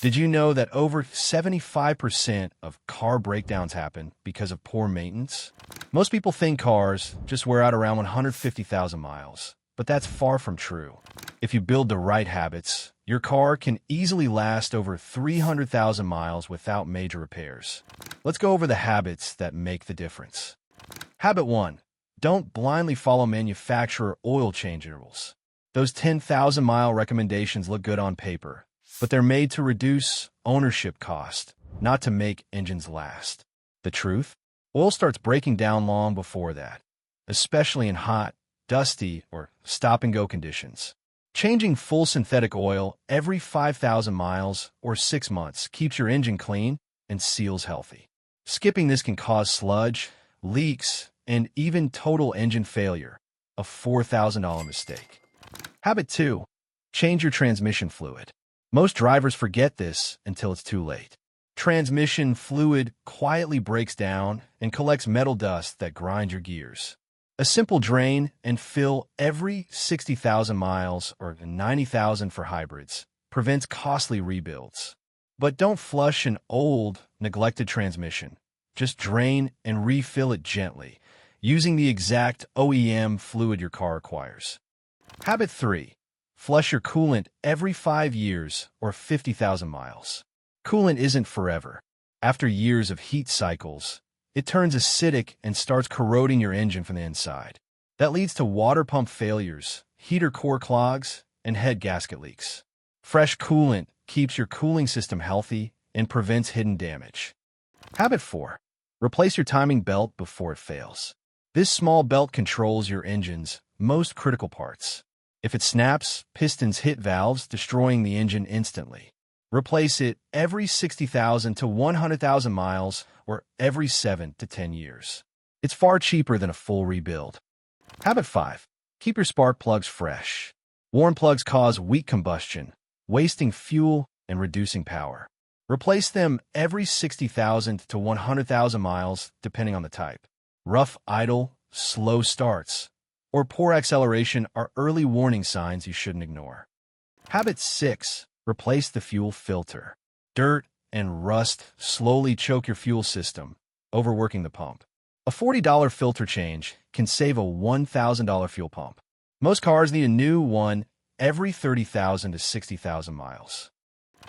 Did you know that over 75% of car breakdowns happen because of poor maintenance? Most people think cars just wear out around 150,000 miles, but that's far from true. If you build the right habits, your car can easily last over 300,000 miles without major repairs. Let's go over the habits that make the difference. Habit 1. Don't blindly follow manufacturer oil change intervals. Those 10,000-mile recommendations look good on paper, but they're made to reduce ownership cost, not to make engines last. The truth? Oil starts breaking down long before that, especially in hot, dusty, or stop-and-go conditions. Changing full synthetic oil every 5,000 miles or 6 months keeps your engine clean and seals healthy. Skipping this can cause sludge, leaks, and even total engine failure, a $4,000 mistake. Habit 2. Change your transmission fluid. Most drivers forget this until it's too late. Transmission fluid quietly breaks down and collects metal dust that grinds your gears. A simple drain and fill every 60,000 miles or 90,000 for hybrids prevents costly rebuilds. But don't flush an old, neglected transmission. Just drain and refill it gently, using the exact OEM fluid your car requires. Habit 3. Flush your coolant every 5 years or 50,000 miles. Coolant isn't forever. After years of heat cycles, it turns acidic and starts corroding your engine from the inside. That leads to water pump failures, heater core clogs, and head gasket leaks. Fresh coolant keeps your cooling system healthy and prevents hidden damage. Habit 4. Replace your timing belt before it fails. This small belt controls your engine's most critical parts. If it snaps, pistons hit valves, destroying the engine instantly. Replace it every 60,000 to 100,000 miles or every 7 to 10 years. It's far cheaper than a full rebuild. Habit 5. Keep your spark plugs fresh. Worn plugs cause weak combustion, wasting fuel and reducing power. Replace them every 60,000 to 100,000 miles, depending on the type. Rough idle, slow starts, or poor acceleration are early warning signs you shouldn't ignore. Habit 6. Replace the fuel filter. Dirt and rust slowly choke your fuel system, overworking the pump. A $40 filter change can save a $1,000 fuel pump. Most cars need a new one every 30,000 to 60,000 miles.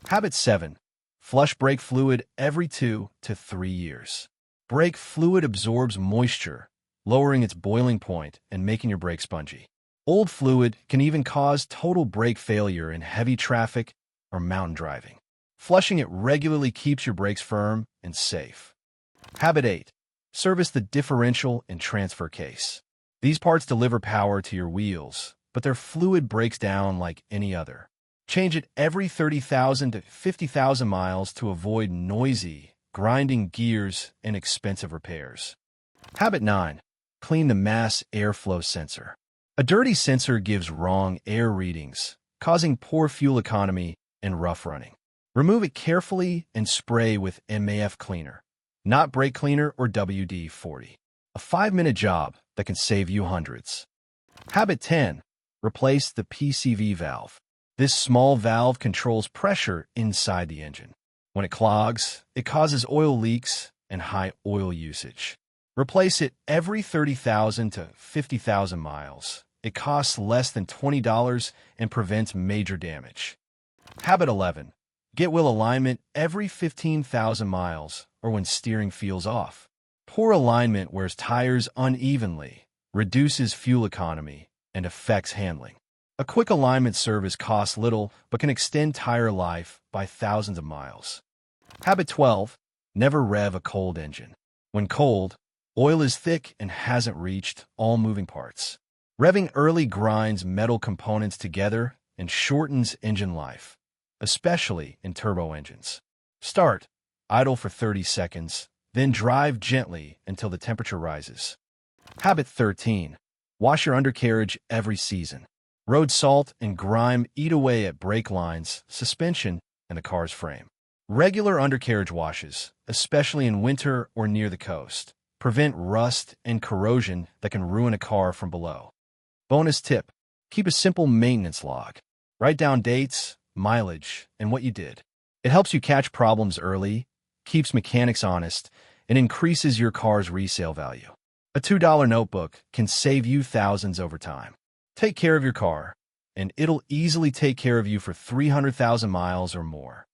Habit 7. Flush brake fluid every 2 to 3 years. Brake fluid absorbs moisture, lowering its boiling point and making your brake spongy. Old fluid can even cause total brake failure in heavy traffic or mountain driving. Flushing it regularly keeps your brakes firm and safe. Habit 8. Service the differential and transfer case. These parts deliver power to your wheels, but their fluid breaks down like any other. Change it every 30,000 to 50,000 miles to avoid noisy, grinding gears and expensive repairs. Habit 9. Clean the mass airflow sensor. A dirty sensor gives wrong air readings, causing poor fuel economy and rough running. Remove it carefully and spray with MAF cleaner, not brake cleaner or WD-40. A 5-minute job that can save you hundreds. Habit 10. Replace the PCV valve. This small valve controls pressure inside the engine. When it clogs, it causes oil leaks and high oil usage. Replace it every 30,000 to 50,000 miles. It costs less than $20 and prevents major damage. Habit 11. Get wheel alignment every 15,000 miles or when steering feels off. Poor alignment wears tires unevenly, reduces fuel economy, and affects handling. A quick alignment service costs little but can extend tire life by thousands of miles. Habit 12. Never rev a cold engine. When cold, oil is thick and hasn't reached all moving parts. Revving early grinds metal components together and shortens engine life, especially in turbo engines. Start, idle for 30 seconds, then drive gently until the temperature rises. Habit 13. Wash your undercarriage every season. Road salt and grime eat away at brake lines, suspension, and the car's frame. Regular undercarriage washes, especially in winter or near the coast, prevent rust and corrosion that can ruin a car from below. Bonus tip: keep a simple maintenance log. Write down dates, mileage, and what you did. It helps you catch problems early, keeps mechanics honest, and increases your car's resale value. A $2 notebook can save you thousands over time. Take care of your car, and it'll easily take care of you for 300,000 miles or more.